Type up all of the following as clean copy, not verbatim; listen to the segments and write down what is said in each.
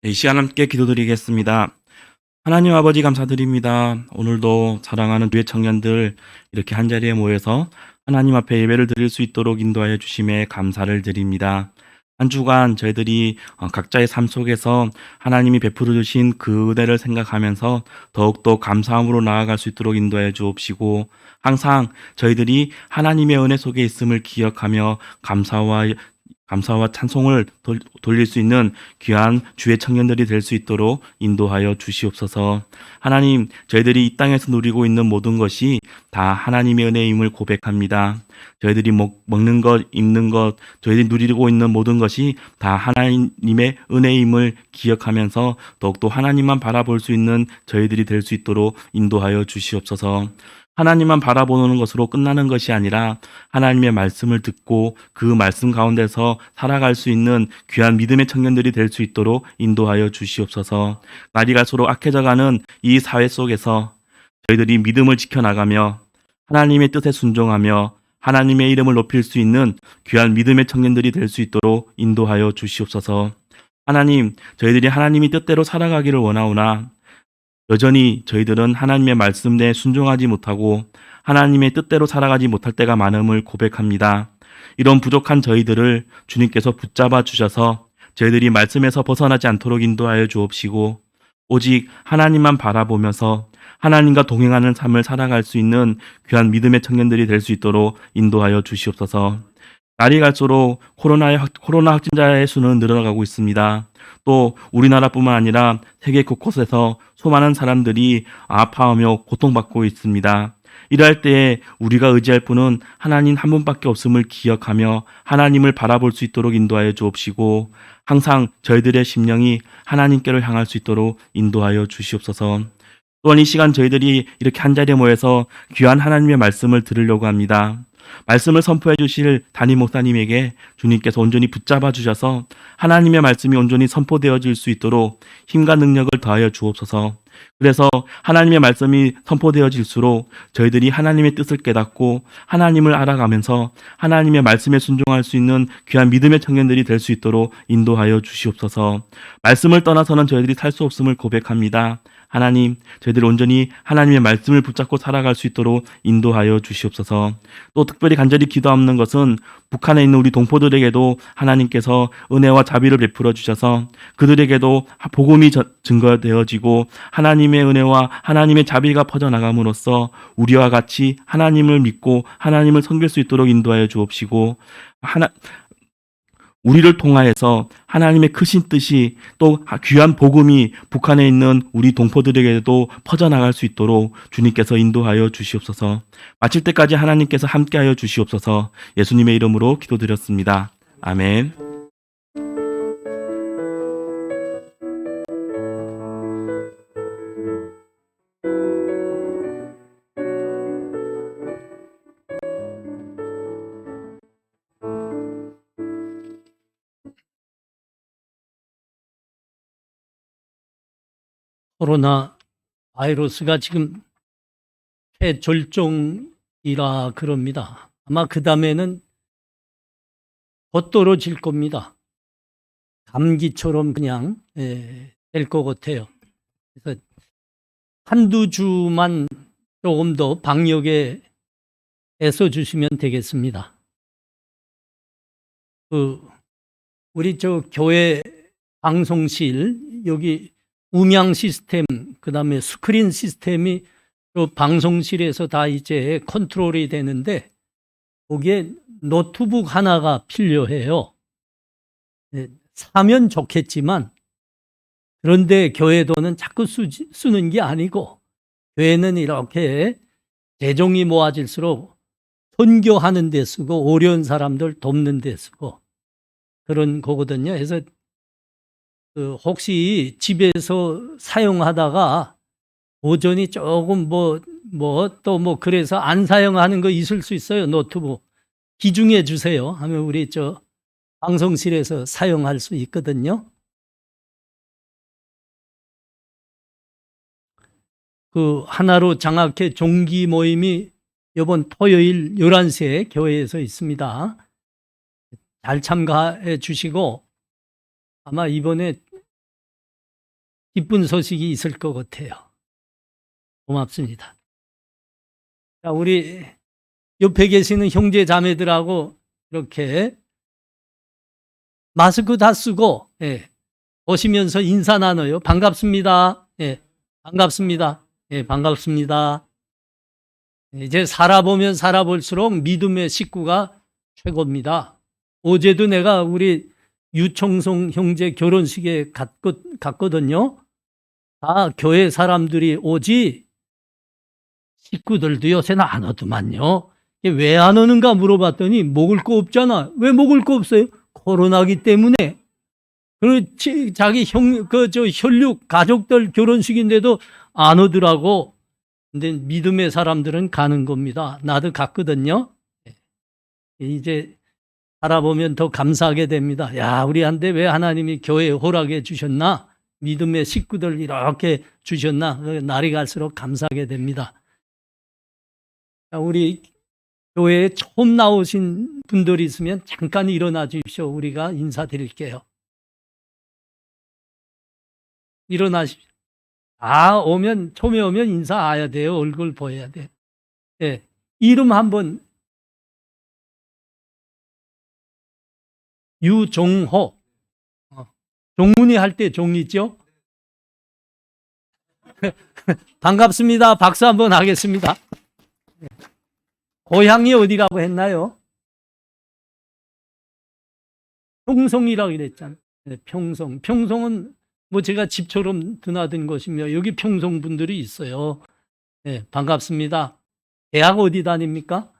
이 시간 함께 기도드리겠습니다. 하나님 아버지 감사드립니다. 오늘도 사랑하는 교회 청년들 이렇게 한자리에 모여서 하나님 앞에 예배를 드릴 수 있도록 인도하여 주심에 감사를 드립니다. 한 주간 저희들이 각자의 삶 속에서 하나님이 베풀어 주신 그 은혜를 생각하면서 더욱더 감사함으로 나아갈 수 있도록 인도하여 주옵시고, 항상 저희들이 하나님의 은혜 속에 있음을 기억하며 감사와 찬송을 돌릴 수 있는 귀한 주의 청년들이 될 수 있도록 인도하여 주시옵소서. 하나님, 저희들이 이 땅에서 누리고 있는 모든 것이 다 하나님의 은혜임을 고백합니다. 저희들이 먹는 것, 입는 것, 저희들이 누리고 있는 모든 것이 다 하나님의 은혜임을 기억하면서 더욱더 하나님만 바라볼 수 있는 저희들이 될 수 있도록 인도하여 주시옵소서. 하나님만 바라보는 것으로 끝나는 것이 아니라 하나님의 말씀을 듣고 그 말씀 가운데서 살아갈 수 있는 귀한 믿음의 청년들이 될 수 있도록 인도하여 주시옵소서. 날이 갈수록 악해져가는 이 사회 속에서 저희들이 믿음을 지켜나가며 하나님의 뜻에 순종하며 하나님의 이름을 높일 수 있는 귀한 믿음의 청년들이 될 수 있도록 인도하여 주시옵소서. 하나님, 저희들이 하나님이 뜻대로 살아가기를 원하오나 여전히 저희들은 하나님의 말씀에 순종하지 못하고 하나님의 뜻대로 살아가지 못할 때가 많음을 고백합니다. 이런 부족한 저희들을 주님께서 붙잡아 주셔서 저희들이 말씀에서 벗어나지 않도록 인도하여 주옵시고, 오직 하나님만 바라보면서 하나님과 동행하는 삶을 살아갈 수 있는 귀한 믿음의 청년들이 될 수 있도록 인도하여 주시옵소서. 날이 갈수록 코로나 확진자의 수는 늘어나고 있습니다. 또 우리나라뿐만 아니라 세계 곳곳에서 수많은 사람들이 아파하며 고통받고 있습니다. 이럴 때에 우리가 의지할 분은 하나님 한 분밖에 없음을 기억하며 하나님을 바라볼 수 있도록 인도하여 주옵시고, 항상 저희들의 심령이 하나님께로 향할 수 있도록 인도하여 주시옵소서. 또한 이 시간 저희들이 이렇게 한자리에 모여서 귀한 하나님의 말씀을 들으려고 합니다. 말씀을 선포해 주실 담임 목사님에게 주님께서 온전히 붙잡아 주셔서 하나님의 말씀이 온전히 선포되어질 수 있도록 힘과 능력을 더하여 주옵소서. 그래서 하나님의 말씀이 선포되어질수록 저희들이 하나님의 뜻을 깨닫고 하나님을 알아가면서 하나님의 말씀에 순종할 수 있는 귀한 믿음의 청년들이 될 수 있도록 인도하여 주시옵소서. 말씀을 떠나서는 저희들이 살 수 없음을 고백합니다. 하나님, 저희들이 온전히 하나님의 말씀을 붙잡고 살아갈 수 있도록 인도하여 주시옵소서. 또 특별히 간절히 기도하는 것은 북한에 있는 우리 동포들에게도 하나님께서 은혜와 자비를 베풀어 주셔서 그들에게도 복음이 증거되어지고 하나님의 은혜와 하나님의 자비가 퍼져나감으로써 우리와 같이 하나님을 믿고 하나님을 섬길 수 있도록 인도하여 주옵시고, 우리를 통하여서 하나님의 크신 뜻이 또 귀한 복음이 북한에 있는 우리 동포들에게도 퍼져나갈 수 있도록 주님께서 인도하여 주시옵소서. 마칠 때까지 하나님께서 함께하여 주시옵소서. 예수님의 이름으로 기도드렸습니다. 아멘. 코로나 바이러스가 지금 최절정이라 그럽니다. 아마 그 다음에는 더 떨어질 겁니다. 감기처럼 그냥 될 것 같아요. 그래서 한두 주만 조금 더 방역에 애써주시면 되겠습니다. 우리 교회 방송실 여기 음향 시스템, 그 다음에 스크린 시스템이 방송실에서 다 이제 컨트롤이 되는데 거기에 노트북 하나가 필요해요. 사면 좋겠지만 그런데 교회도는 자꾸 쓰는 게 아니고 교회는 이렇게 재정이 모아질수록 선교하는 데 쓰고 어려운 사람들 돕는 데 쓰고 그런 거거든요. 그래서 혹시 집에서 사용하다가 오전이 조금 그래서 안 사용하는 거 있을 수 있어요. 노트북 기중해 주세요 하면 우리 방송실에서 사용할 수 있거든요. 하나로 장학회 종기 모임이 이번 토요일 11시에 교회에서 있습니다. 잘 참가해 주시고 아마 이번에 기쁜 소식이 있을 것 같아요. 고맙습니다. 자, 우리 옆에 계시는 형제 자매들하고 이렇게 마스크 다 쓰고 보시면서 인사 나눠요. 반갑습니다. 반갑습니다. 반갑습니다. 이제 살아보면 살아볼수록 믿음의 식구가 최고입니다. 어제도 내가 우리 유청송 형제 결혼식에 갔거든요. 다 교회 사람들이 오지 식구들도 요새는 안 오더만요. 왜 안 오는가 물어봤더니 먹을 거 없잖아. 왜 먹을 거 없어요? 코로나기 때문에. 그렇지, 자기 혈육 가족들 결혼식인데도 안 오더라고. 근데 믿음의 사람들은 가는 겁니다. 나도 갔거든요. 이제 살아보면 더 감사하게 됩니다. 야, 우리한테 왜 하나님이 교회에 허락해 주셨나? 믿음의 식구들 이렇게 주셨나? 날이 갈수록 감사하게 됩니다. 우리 교회에 처음 나오신 분들이 있으면 잠깐 일어나 주십시오. 우리가 인사드릴게요. 일어나십시오. 처음에 오면 인사해야 돼요. 얼굴 보여야 돼. 이름 한번. 유종호. 종문이 할 때 종 있죠? 반갑습니다. 박수 한번 하겠습니다. 고향이 어디라고 했나요? 평송이라고 그랬잖아요. 평송. 평송은 뭐 제가 집처럼 드나든 곳이며 여기 평송 분들이 있어요. 반갑습니다. 대학 어디 다닙니까?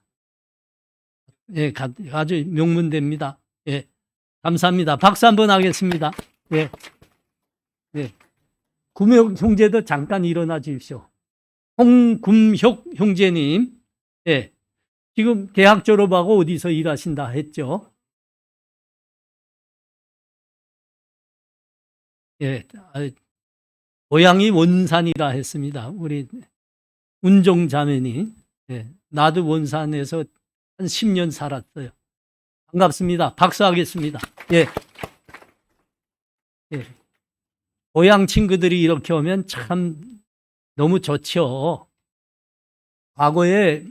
아주 명문대입니다. 감사합니다. 박수 한번 하겠습니다. 구명 형제도 잠깐 일어나 주십시오. 홍금혁 형제님. 지금 대학 졸업하고 어디서 일하신다 했죠? 고향이 원산이라 했습니다. 우리 운종 자매님. 나도 원산에서 한 10년 살았어요. 반갑습니다. 박수하겠습니다. 고향 친구들이 이렇게 오면 참 너무 좋죠. 과거에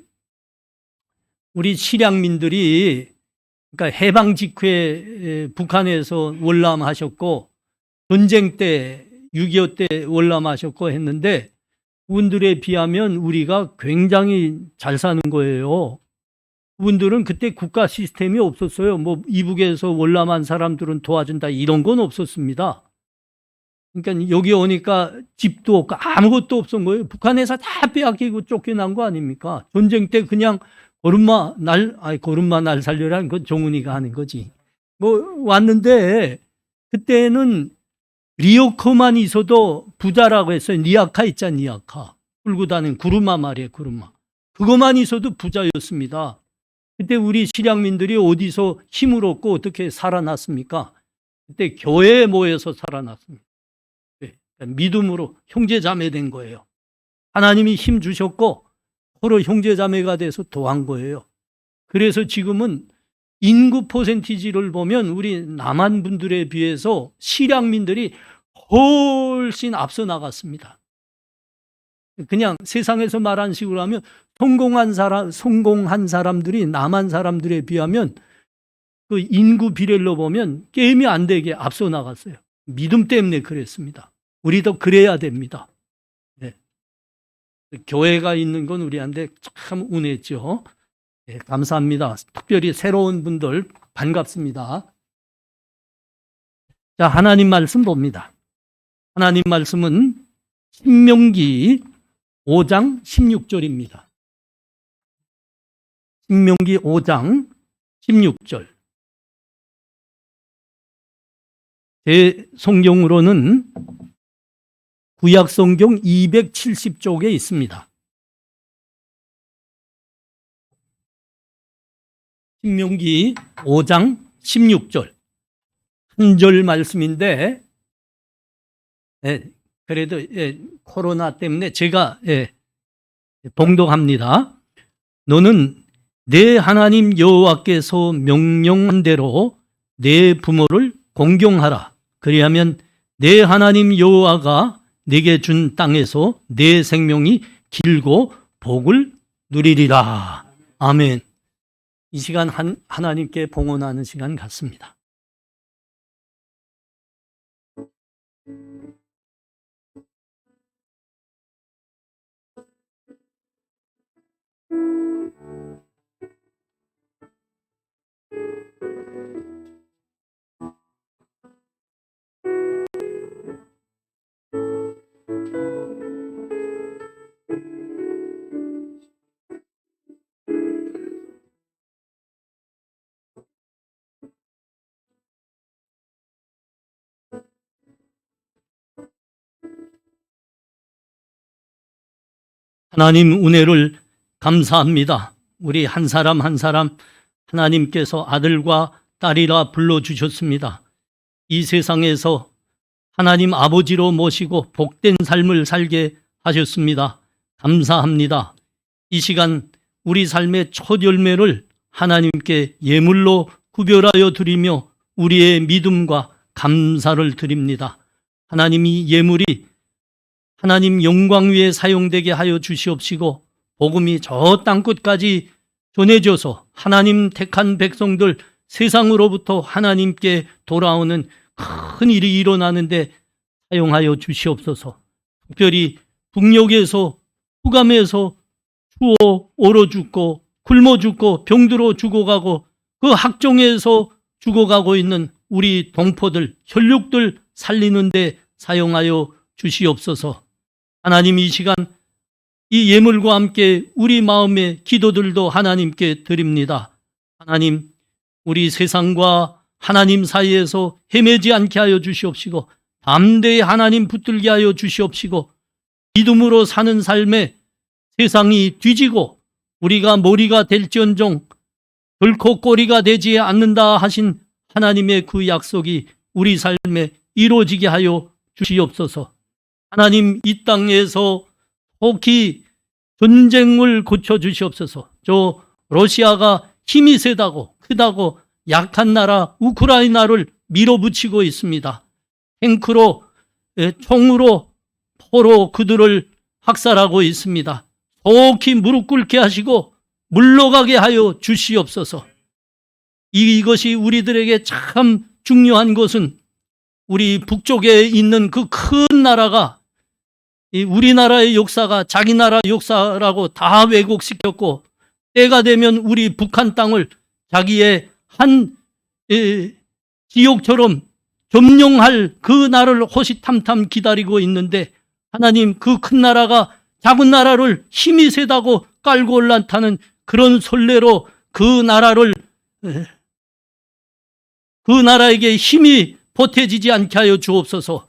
우리 실향민들이 그러니까 해방 직후에 북한에서 월남하셨고 전쟁 때 6.25 때 월남하셨고 했는데 그분들에 비하면 우리가 굉장히 잘 사는 거예요. 그분들은 그때 국가 시스템이 없었어요. 뭐 이북에서 월남한 사람들은 도와준다 이런 건 없었습니다. 그러니까 여기 오니까 집도 없고 아무것도 없었던 거예요. 북한에서 다 빼앗기고 쫓겨난 거 아닙니까? 전쟁 때 그냥 고름마 날 살려라는 건 종훈이가 하는 거지. 뭐 왔는데 그때는 리어커만 있어도 부자라고 했어요. 니아카 있잖아, 니아카. 끌고 다니는 구르마 말이에요, 구르마. 그것만 있어도 부자였습니다. 그때 우리 실향민들이 어디서 힘을 얻고 어떻게 살아났습니까? 그때 교회에 모여서 살아났습니다. 믿음으로 형제자매 된 거예요. 하나님이 힘 주셨고 서로 형제자매가 돼서 도한 거예요. 그래서 지금은 인구 퍼센티지를 보면 우리 남한 분들에 비해서 실향민들이 훨씬 앞서 나갔습니다. 그냥 세상에서 말한 식으로 하면 성공한 사람들이 남한 사람들에 비하면 그 인구 비례로 보면 게임이 안 되게 앞서 나갔어요. 믿음 때문에 그랬습니다. 우리도 그래야 됩니다. 교회가 있는 건 우리한테 참 운했죠. 감사합니다. 특별히 새로운 분들 반갑습니다. 자, 하나님 말씀 봅니다. 하나님 말씀은 신명기 5장 16절입니다. 신명기 5장 16절. 제 성경으로는 구약 성경 270쪽에 있습니다. 신명기 5장 16절. 한 절 말씀인데 그래도 코로나 때문에 제가 봉독합니다. 너는 내 하나님 여호와께서 명령한 대로 내 부모를 공경하라. 그리하면 내 하나님 여호와가 내게 준 땅에서 내 생명이 길고 복을 누리리라. 아멘. 이 시간 하나님께 봉헌하는 시간 같습니다. 하나님 은혜를 감사합니다. 우리 한 사람 한 사람 하나님께서 아들과 딸이라 불러주셨습니다. 이 세상에서 하나님 아버지로 모시고 복된 삶을 살게 하셨습니다. 감사합니다. 이 시간 우리 삶의 첫 열매를 하나님께 예물로 구별하여 드리며 우리의 믿음과 감사를 드립니다. 하나님, 이 예물이 하나님 영광 위에 사용되게 하여 주시옵시고 복음이 저 땅끝까지 전해져서 하나님 택한 백성들 세상으로부터 하나님께 돌아오는 큰 일이 일어나는데 사용하여 주시옵소서. 특별히 북녘에서 후감에서 추워 얼어 죽고 굶어 죽고 병들어 죽어가고 그 학종에서 죽어가고 있는 우리 동포들 혈육들 살리는 데 사용하여 주시옵소서. 하나님, 이 시간 이 예물과 함께 우리 마음의 기도들도 하나님께 드립니다. 하나님, 우리 세상과 하나님 사이에서 헤매지 않게 하여 주시옵시고 담대히 하나님 붙들게 하여 주시옵시고 믿음으로 사는 삶에 세상이 뒤지고 우리가 머리가 될지언정 결코 꼬리가 되지 않는다 하신 하나님의 그 약속이 우리 삶에 이루어지게 하여 주시옵소서. 하나님, 이 땅에서 혹히 전쟁을 고쳐주시옵소서. 저 러시아가 힘이 세다고 크다고 약한 나라 우크라이나를 밀어붙이고 있습니다. 탱크로 총으로 포로 그들을 학살하고 있습니다. 속히 무릎 꿇게 하시고 물러가게 하여 주시옵소서. 이것이 우리들에게 참 중요한 것은 우리 북쪽에 있는 그 큰 나라가 우리나라의 역사가 자기 나라 역사라고 다 왜곡시켰고 때가 되면 우리 북한 땅을 자기의 한 지역처럼 점령할 그 날을 호시탐탐 기다리고 있는데 하나님, 그 큰 나라가 작은 나라를 힘이 세다고 깔고 올라타는 그런 선례로 그 나라에게 힘이 보태지지 않게 하여 주옵소서.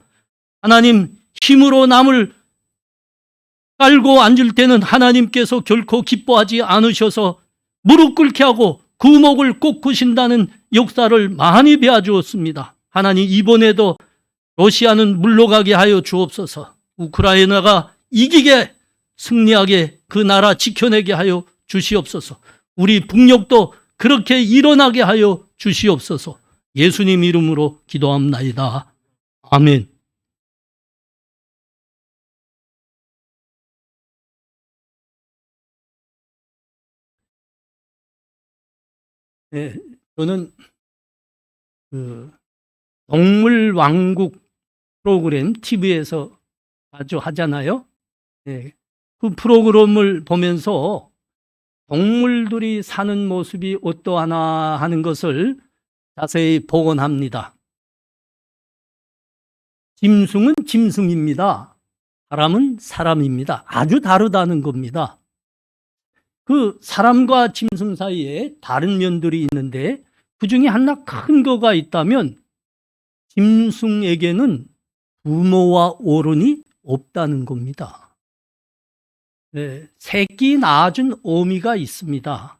하나님, 힘으로 남을 깔고 앉을 때는 하나님께서 결코 기뻐하지 않으셔서 무릎 꿇게 하고 구목을 꼭 구신다는 역사를 많이 배워주었습니다. 하나님, 이번에도 러시아는 물러가게 하여 주옵소서. 우크라이나가 이기게 승리하게 그 나라 지켜내게 하여 주시옵소서. 우리 북녘도 그렇게 일어나게 하여 주시옵소서. 예수님 이름으로 기도합나이다. 아멘. 네, 저는 동물 왕국 프로그램 TV에서 자주 하잖아요. 네, 그 프로그램을 보면서 동물들이 사는 모습이 어떠하나 하는 것을 자세히 복원합니다. 짐승은 짐승입니다. 사람은 사람입니다. 아주 다르다는 겁니다. 그 사람과 짐승 사이에 다른 면들이 있는데 그 중에 하나 큰 거가 있다면 짐승에게는 부모와 어른이 없다는 겁니다. 네, 새끼 낳아준 어미가 있습니다.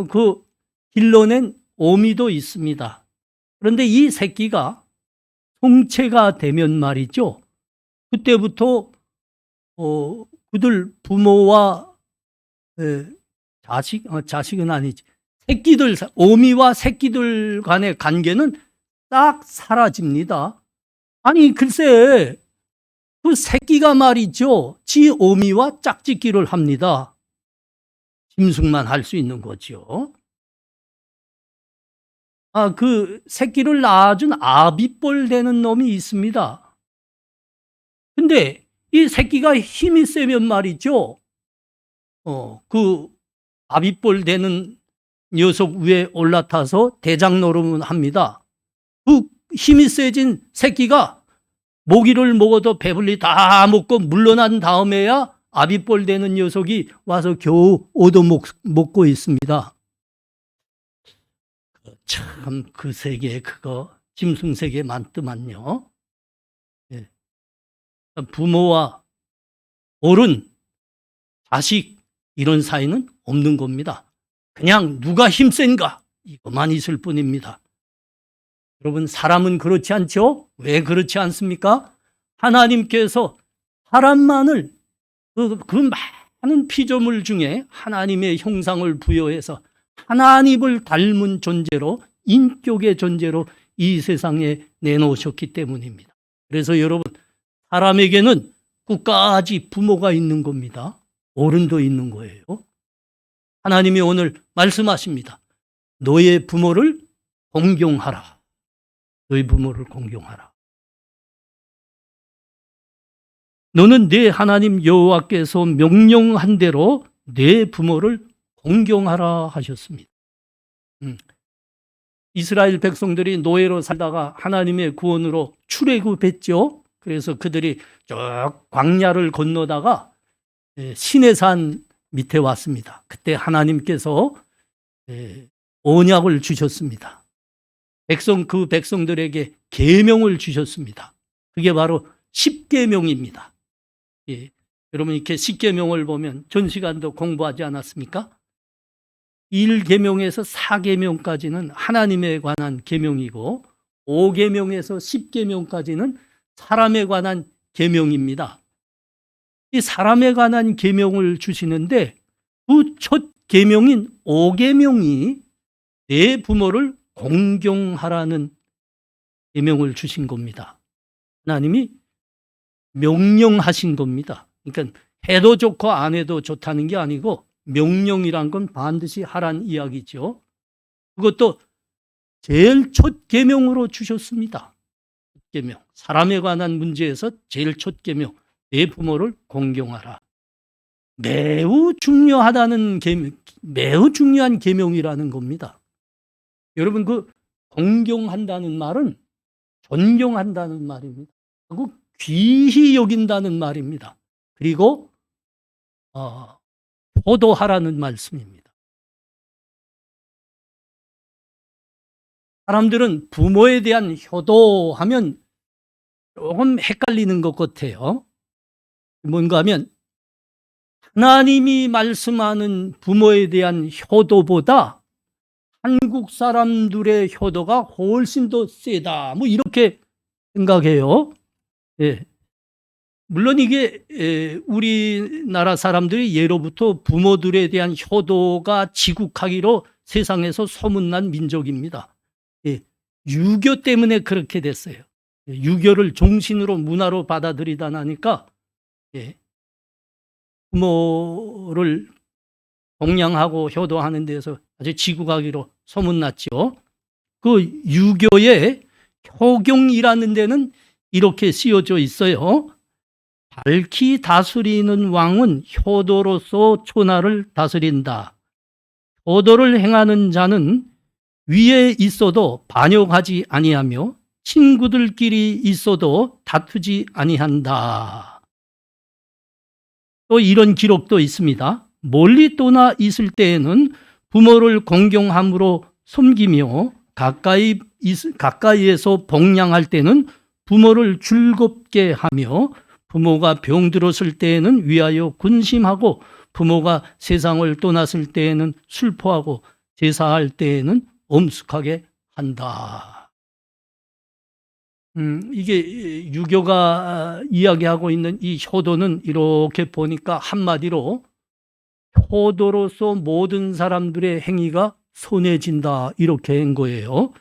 그 길러낸 어미도 있습니다. 그런데 이 새끼가 성체가 되면 말이죠. 그때부터 그들 부모와 자식은 아니지. 새끼들, 어미와 새끼들 간의 관계는 딱 사라집니다. 아니 글쎄 그 새끼가 말이죠. 지 어미와 짝짓기를 합니다. 짐승만 할 수 있는 거죠. 그 새끼를 낳아준 아비뻘 되는 놈이 있습니다. 근데 이 새끼가 힘이 세면 말이죠. 그 아비뻘 되는 녀석 위에 올라타서 대장 노름을 합니다. 그 힘이 세진 새끼가 모기를 먹어도 배불리 다 먹고 물러난 다음에야 아비뻘 되는 녀석이 와서 겨우 얻어먹고 있습니다. 참 그 세계 그거 짐승 세계 많더만요. 예. 부모와 어른, 자식 이런 사이는 없는 겁니다. 그냥 누가 힘센가 이것만 있을 뿐입니다. 여러분 사람은 그렇지 않죠? 왜 그렇지 않습니까? 하나님께서 사람만을 그 많은 피조물 중에 하나님의 형상을 부여해서 하나님을 닮은 존재로 인격의 존재로 이 세상에 내놓으셨기 때문입니다. 그래서 여러분 사람에게는 끝까지 부모가 있는 겁니다. 어른도 있는 거예요. 하나님이 오늘 말씀하십니다. 너의 부모를 공경하라. 너의 부모를 공경하라. 너는 네 하나님 여호와께서 명령한 대로 네 부모를 공경하라 하셨습니다. 이스라엘 백성들이 노예로 살다가 하나님의 구원으로 출애굽했죠. 그래서 그들이 쭉 광야를 건너다가 시내산 밑에 왔습니다. 그때 하나님께서 언약을 주셨습니다. 그 백성들에게 계명을 주셨습니다. 그게 바로 십계명입니다. 여러분 이렇게 십계명을 보면 전 시간도 공부하지 않았습니까? 1계명에서 4계명까지는 하나님에 관한 계명이고 5계명에서 10계명까지는 사람에 관한 계명입니다. 이 사람에 관한 계명을 주시는데 그 첫 계명인 5계명이 내 부모를 공경하라는 계명을 주신 겁니다. 하나님이 명령하신 겁니다. 그러니까 해도 좋고 안 해도 좋다는 게 아니고 명령이란 건 반드시 하란 이야기죠. 그것도 제일 첫 계명으로 주셨습니다. 계명. 사람에 관한 문제에서 제일 첫 계명. 내 부모를 공경하라. 매우 중요하다는 계명, 매우 중요한 계명이라는 겁니다. 여러분 그 공경한다는 말은 존경한다는 말입니다. 그리고 귀히 여긴다는 말입니다. 그리고 효도하라는 말씀입니다. 사람들은 부모에 대한 효도하면 조금 헷갈리는 것 같아요. 뭔가 하면 하나님이 말씀하는 부모에 대한 효도보다 한국 사람들의 효도가 훨씬 더 세다. 뭐 이렇게 생각해요. 예. 물론 이게 우리나라 사람들이 예로부터 부모들에 대한 효도가 지국하기로 세상에서 소문난 민족입니다. 예. 유교 때문에 그렇게 됐어요. 유교를 종신으로 문화로 받아들이다 나니까 부모를 공양하고 효도하는 데서 아주 지국하기로 소문났죠. 그 유교의 효경이라는 데는 이렇게 쓰여져 있어요. 밝히 다스리는 왕은 효도로서 초나를 다스린다. 효도를 행하는 자는 위에 있어도 반역하지 아니하며 친구들끼리 있어도 다투지 아니한다. 또 이런 기록도 있습니다. 멀리 떠나 있을 때에는 부모를 공경함으로 섬기며 가까이에서 복양할 때는 부모를 즐겁게 하며 부모가 병들었을 때에는 위하여 근심하고 부모가 세상을 떠났을 때에는 슬퍼하고 제사할 때에는 엄숙하게 한다. 이게 유교가 이야기하고 있는 이 효도는 이렇게 보니까 한마디로 효도로서 모든 사람들의 행위가 선해진다 이렇게 한 거예요.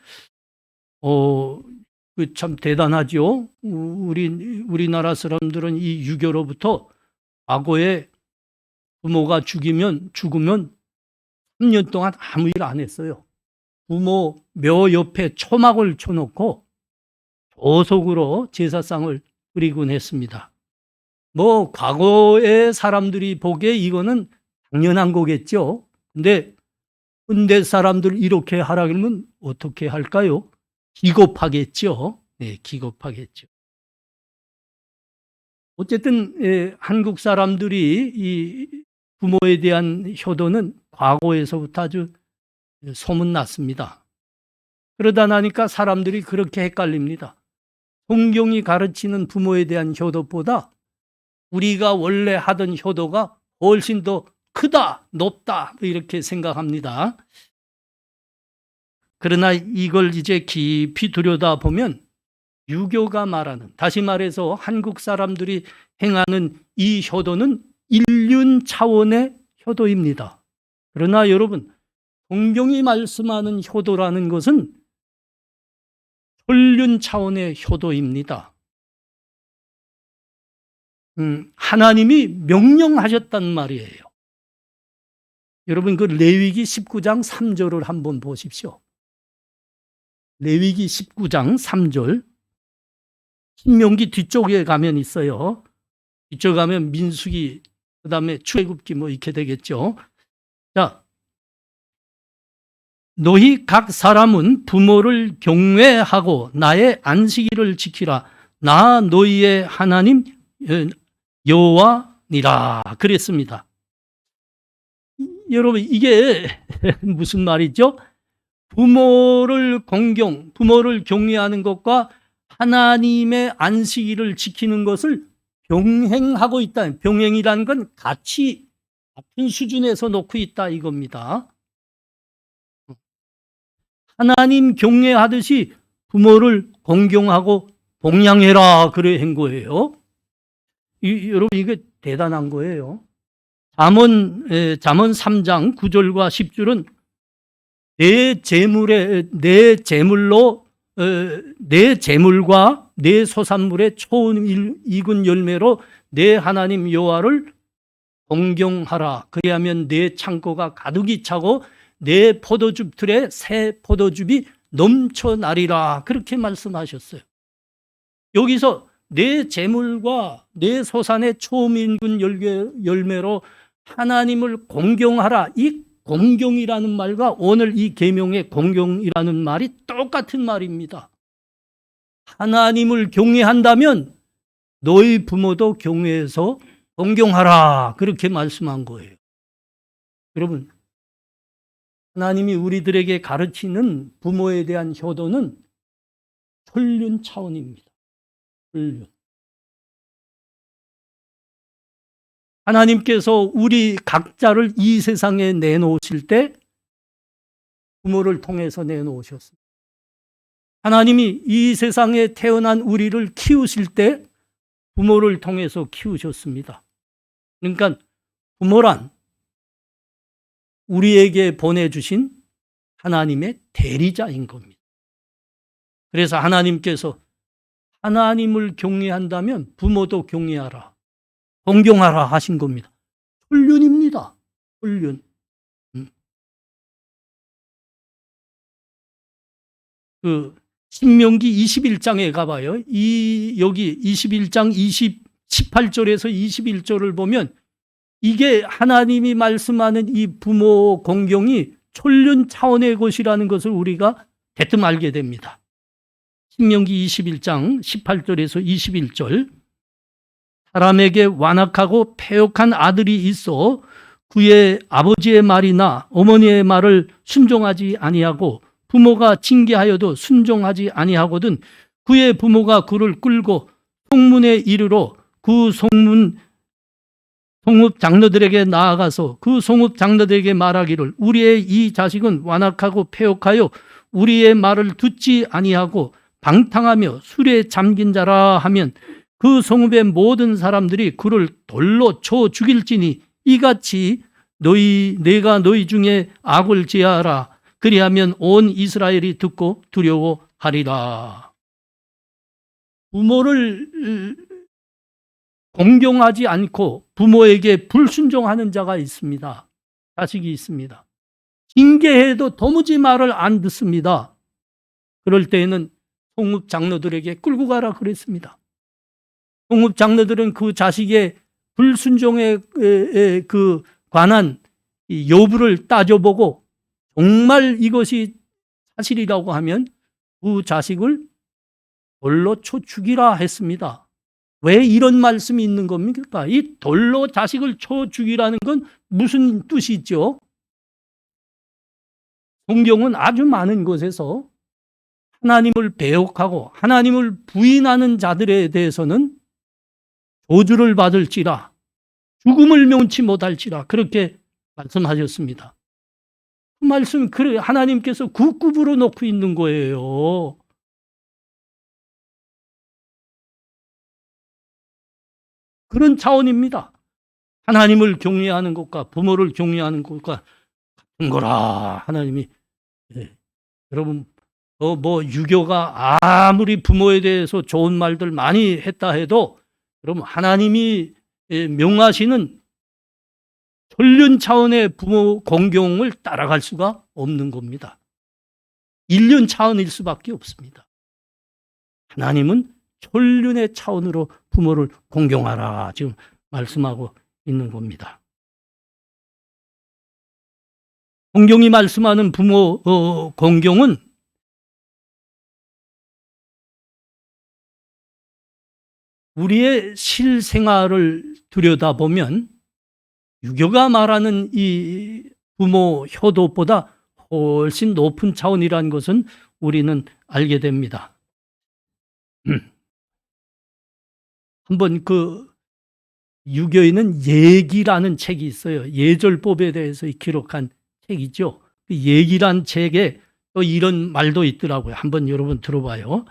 그 참 대단하죠. 우리나라 사람들은 이 유교로부터 과거에 부모가 죽으면 3년 동안 아무 일 안 했어요. 부모 묘 옆에 초막을 쳐놓고 조속으로 제사상을 드리곤 했습니다. 뭐 과거의 사람들이 보기에 이거는 당연한 거겠죠. 근데 현대 사람들 이렇게 하라 그러면 어떻게 할까요? 기겁하겠죠. 네, 기겁하겠죠. 어쨌든 한국 사람들이 이 부모에 대한 효도는 과거에서부터 아주 소문났습니다. 그러다 나니까 사람들이 그렇게 헷갈립니다. 성경이 가르치는 부모에 대한 효도보다 우리가 원래 하던 효도가 훨씬 더 크다, 높다 이렇게 생각합니다. 그러나 이걸 이제 깊이 들여다보면 유교가 말하는, 다시 말해서 한국 사람들이 행하는 이 효도는 인륜 차원의 효도입니다. 그러나 여러분, 성경이 말씀하는 효도라는 것은 천륜 차원의 효도입니다. 하나님이 명령하셨단 말이에요. 여러분 그 레위기 19장 3절을 한번 보십시오. 레위기 19장 3절. 신명기 뒤쪽에 가면 있어요. 뒤쪽 가면 민수기, 그 다음에 출애굽기 뭐 이렇게 되겠죠. 자, 너희 각 사람은 부모를 경외하고 나의 안식일을 지키라. 나 너희의 하나님 여호와니라 그랬습니다. 여러분 이게 무슨 말이죠? 부모를 경외하는 것과 하나님의 안식일을 지키는 것을 병행하고 있다. 병행이라는 건 같은 수준에서 놓고 있다 이겁니다. 하나님 경외하듯이 부모를 공경하고 봉양해라 그래 한 거예요. 여러분 이게 대단한 거예요. 잠언 3장 9절과 10절은 내 재물과 내 소산물의 초음 익은 열매로 내 하나님 여호와를 공경하라. 그리하면 내 창고가 가득히 차고 내 포도즙 틀에 새 포도즙이 넘쳐나리라. 그렇게 말씀하셨어요. 여기서 내 재물과 내 소산의 초음 익은 열매로 하나님을 공경하라. 이 공경이라는 말과 오늘 이 계명의 공경이라는 말이 똑같은 말입니다. 하나님을 경외한다면 너희 부모도 경외해서 공경하라. 그렇게 말씀한 거예요. 여러분, 하나님이 우리들에게 가르치는 부모에 대한 효도는 천륜 차원입니다. 천륜. 하나님께서 우리 각자를 이 세상에 내놓으실 때 부모를 통해서 내놓으셨습니다. 하나님이 이 세상에 태어난 우리를 키우실 때 부모를 통해서 키우셨습니다. 그러니까 부모란 우리에게 보내주신 하나님의 대리자인 겁니다. 그래서 하나님께서 하나님을 경외한다면 부모도 경외하라. 공경하라 하신 겁니다. 천륜입니다. 천륜. 그 신명기 21장에 가봐요. 여기 21장 18절에서 21절을 보면 이게 하나님이 말씀하는 이 부모 공경이 천륜 차원의 것이라는 것을 우리가 대뜸 알게 됩니다. 신명기 21장 18절에서 21절. 사람에게 완악하고 패역한 아들이 있어 그의 아버지의 말이나 어머니의 말을 순종하지 아니하고 부모가 징계하여도 순종하지 아니하거든 그의 부모가 그를 끌고 송문에 이르러 그 송읍 장로들에게 나아가서 그 송읍 장로들에게 말하기를 우리의 이 자식은 완악하고 패역하여 우리의 말을 듣지 아니하고 방탕하며 술에 잠긴 자라 하면 그 성읍의 모든 사람들이 그를 돌로 쳐 죽일지니 이같이 내가 너희 중에 악을 제하라. 그리하면 온 이스라엘이 듣고 두려워하리라. 부모를 공경하지 않고 부모에게 불순종하는 자가 있습니다. 자식이 있습니다. 징계해도 도무지 말을 안 듣습니다. 그럴 때에는 송읍 장로들에게 끌고 가라 그랬습니다. 송읍 장로들은 그 자식의 불순종에 관한 이 여부를 따져보고 정말 이것이 사실이라고 하면 그 자식을 돌로 쳐 죽이라 했습니다. 왜 이런 말씀이 있는 겁니까? 이 돌로 자식을 쳐 죽이라는 건 무슨 뜻이죠? 성경은 아주 많은 곳에서 하나님을 배역하고 하나님을 부인하는 자들에 대해서는 저주를 받을지라 죽음을 면치 못할지라 그렇게 말씀하셨습니다. 그 말씀 하나님께서 국급으로 놓고 있는 거예요. 그런 차원입니다. 하나님을 경외하는 것과 부모를 경외하는 것과 같은 거라 하나님이. 여러분 유교가 아무리 부모에 대해서 좋은 말들 많이 했다 해도 여러분 하나님이 명하시는 천륜 차원의 부모 공경을 따라갈 수가 없는 겁니다. 일륜 차원일 수밖에 없습니다. 하나님은 천륜의 차원으로 부모를 공경하라 지금 말씀하고 있는 겁니다. 성경이 말씀하는 부모 공경은 우리의 실생활을 들여다보면 유교가 말하는 이 부모 효도보다 훨씬 높은 차원이라는 것은 우리는 알게 됩니다. 한번 그 유교에는 예기라는 책이 있어요. 예절법에 대해서 기록한 책이죠. 그 예기란 책에 또 이런 말도 있더라고요. 한번 여러분 들어봐요.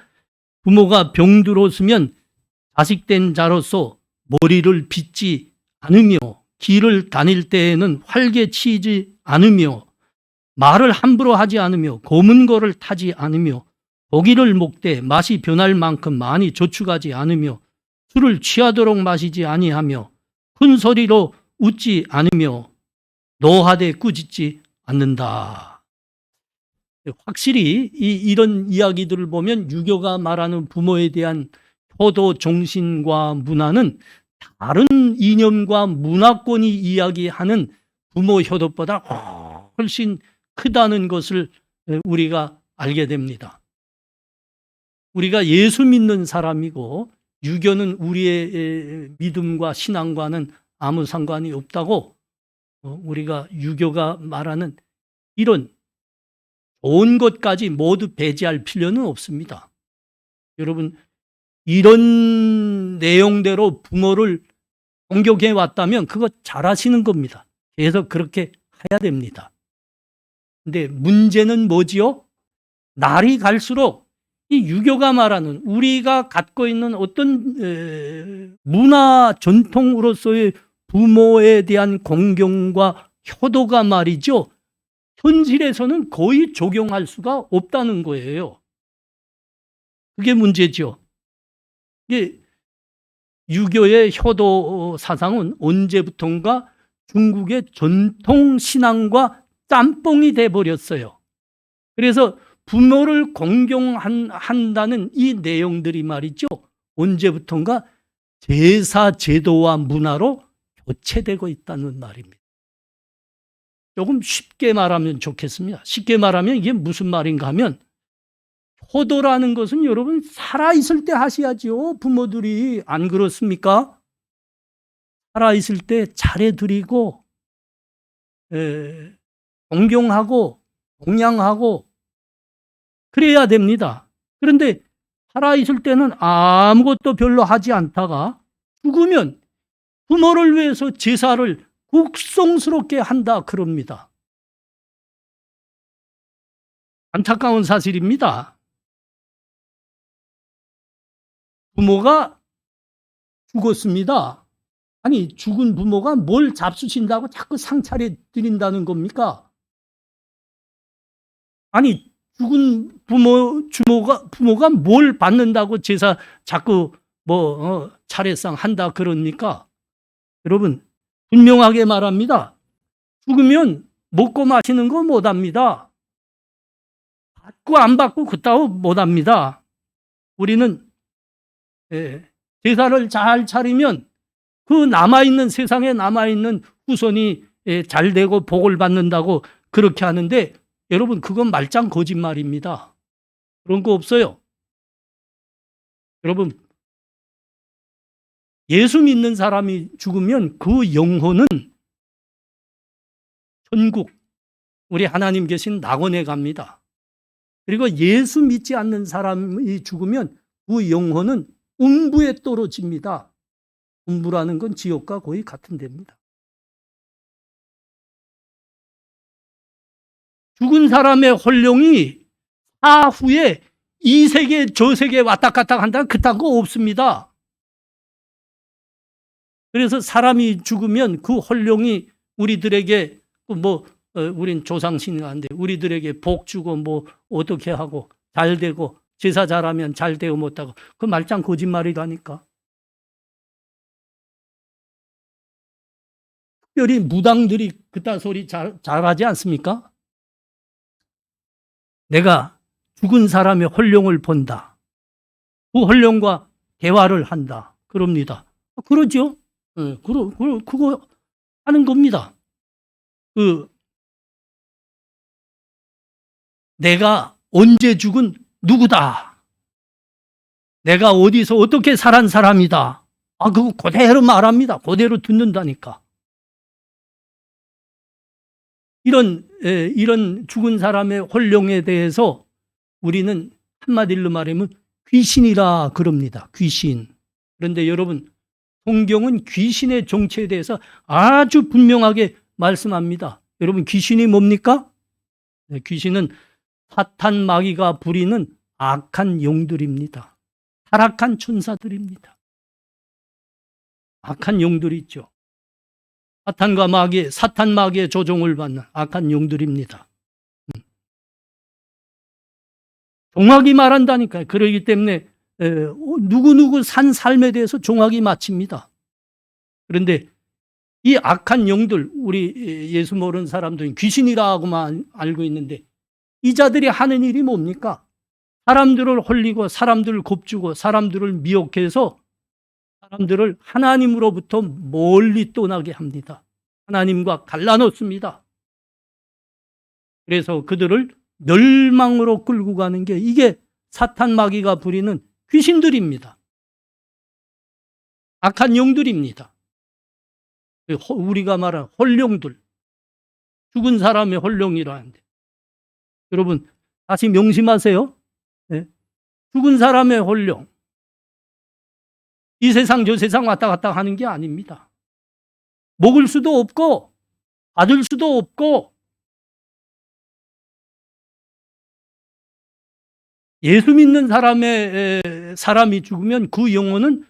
부모가 병들었으면 자식된 자로서 머리를 빗지 않으며 길을 다닐 때에는 활개치지 않으며 말을 함부로 하지 않으며 고문고를 타지 않으며 고기를 먹되 맛이 변할 만큼 많이 저축하지 않으며 술을 취하도록 마시지 아니하며 큰 소리로 웃지 않으며 노하되 꾸짖지 않는다. 확실히 이런 이야기들을 보면 유교가 말하는 부모에 대한 효도 정신과 문화는 다른 이념과 문화권이 이야기하는 부모 효도보다 훨씬 크다는 것을 우리가 알게 됩니다. 우리가 예수 믿는 사람이고 유교는 우리의 믿음과 신앙과는 아무 상관이 없다고 우리가 유교가 말하는 이런 좋은 것까지 모두 배제할 필요는 없습니다. 여러분 이런 내용대로 부모를 공경해 왔다면 그거 잘하시는 겁니다. 계속 그렇게 해야 됩니다. 근데 문제는 뭐지요? 날이 갈수록 이 유교가 말하는 우리가 갖고 있는 어떤 문화 전통으로서의 부모에 대한 공경과 효도가 말이죠. 현실에서는 거의 적용할 수가 없다는 거예요. 그게 문제죠. 이게 유교의 효도 사상은 언제부턴가 중국의 전통 신앙과 짬뽕이 돼버렸어요. 그래서 부모를 공경한다는 이 내용들이 말이죠. 언제부턴가 제사 제도와 문화로 교체되고 있다는 말입니다. 조금 쉽게 말하면 좋겠습니다. 쉽게 말하면 이게 무슨 말인가 하면 효도라는 것은 여러분 살아있을 때 하셔야죠. 부모들이 안 그렇습니까? 살아있을 때 잘해드리고 공경하고 공양하고 그래야 됩니다. 그런데 살아있을 때는 아무것도 별로 하지 않다가 죽으면 부모를 위해서 제사를 국성스럽게 한다 그럽니다. 안타까운 사실입니다. 부모가 죽었습니다. 아니 죽은 부모가 뭘 잡수신다고 자꾸 상차려 드린다는 겁니까? 아니 죽은 부모가 뭘 받는다고 제사 자꾸 차례상 한다 그럽니까? 여러분, 분명하게 말합니다. 죽으면 먹고 마시는 거 못합니다. 받고 안 받고 그따위 못합니다. 우리는 제사를 잘 차리면 그 남아있는 세상에 남아있는 후손이 잘 되고 복을 받는다고 그렇게 하는데 여러분 그건 말짱 거짓말입니다. 그런 거 없어요. 여러분 예수 믿는 사람이 죽으면 그 영혼은 천국 우리 하나님 계신 낙원에 갑니다. 그리고 예수 믿지 않는 사람이 죽으면 그 영혼은 음부에 떨어집니다. 음부라는 건 지옥과 거의 같은 데입니다. 죽은 사람의 혼령이 사후에 이 세계 저 세계 왔다 갔다 한다 그딴 거 없습니다. 그래서 사람이 죽으면 그 혼령이 우리들에게 우린 조상신인한데 우리들에게 복 주고 어떻게 하고 잘 되고 제사 잘하면 잘 되고 못하고 그 말짱 거짓말이라니까. 특별히 무당들이 그딴 소리 잘하지 않습니까? 내가 죽은 사람의 혼령을 본다. 그 혼령과 대화를 한다. 그럽니다. 그러죠? 그거 하는 겁니다. 내가 언제 죽은 누구다. 내가 어디서 어떻게 살은 사람이다. 그거 그대로 말합니다. 그대로 듣는다니까. 이런 죽은 사람의 혼령에 대해서 우리는 한마디로 말하면 귀신이라 그럽니다. 귀신. 그런데 여러분, 성경은 귀신의 정체에 대해서 아주 분명하게 말씀합니다. 여러분, 귀신이 뭡니까? 귀신은 사탄 마귀가 부리는 악한 영들입니다. 타락한 천사들입니다. 악한 영들이 있죠. 사탄 마귀의 조종을 받는 악한 영들입니다. 정확히 말한다니까요. 그러기 때문에 누구누구 산 삶에 대해서 정확히 마칩니다. 그런데 이 악한 영들, 우리 예수 모르는 사람들은 귀신이라고만 알고 있는데 이 자들이 하는 일이 뭡니까? 사람들을 홀리고 사람들을 겁주고 사람들을 미혹해서 사람들을 하나님으로부터 멀리 떠나게 합니다. 하나님과 갈라놓습니다. 그래서 그들을 멸망으로 끌고 가는 게 이게 사탄 마귀가 부리는 귀신들입니다. 악한 영들입니다. 우리가 말하는 혼령들, 죽은 사람의 혼령이라는데 여러분 다시 명심하세요. 죽은 사람의 혼령, 이 세상 저 세상 왔다 갔다 하는 게 아닙니다. 먹을 수도 없고 받을 수도 없고 예수 믿는 사람이 죽으면 그 영혼은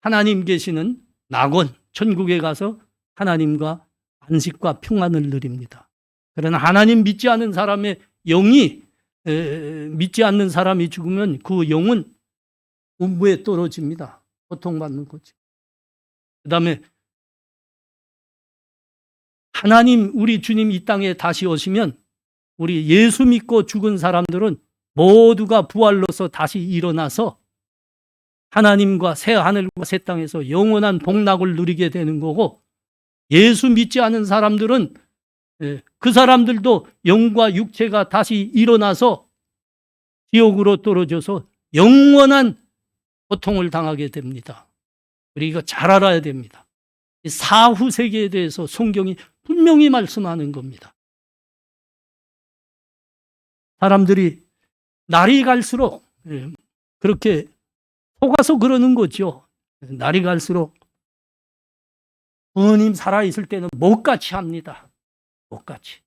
하나님 계시는 낙원, 천국에 가서 하나님과 안식과 평안을 누립니다. 그러나 하나님 믿지 않는 사람의 영이 믿지 않는 사람이 죽으면 그 영은 음부에 떨어집니다. 고통받는 거죠. 그 다음에 하나님 우리 주님 이 땅에 다시 오시면 우리 예수 믿고 죽은 사람들은 모두가 부활로서 다시 일어나서 하나님과 새 하늘과 새 땅에서 영원한 복락을 누리게 되는 거고 예수 믿지 않은 사람들은 그 사람들도 영과 육체가 다시 일어나서 지옥으로 떨어져서 영원한 고통을 당하게 됩니다. 우리가 잘 알아야 됩니다. 사후 세계에 대해서 성경이 분명히 말씀하는 겁니다. 사람들이 날이 갈수록 그렇게 속아서 그러는 거죠. 날이 갈수록 부모님 살아있을 때는 못같이 합니다. 못같이.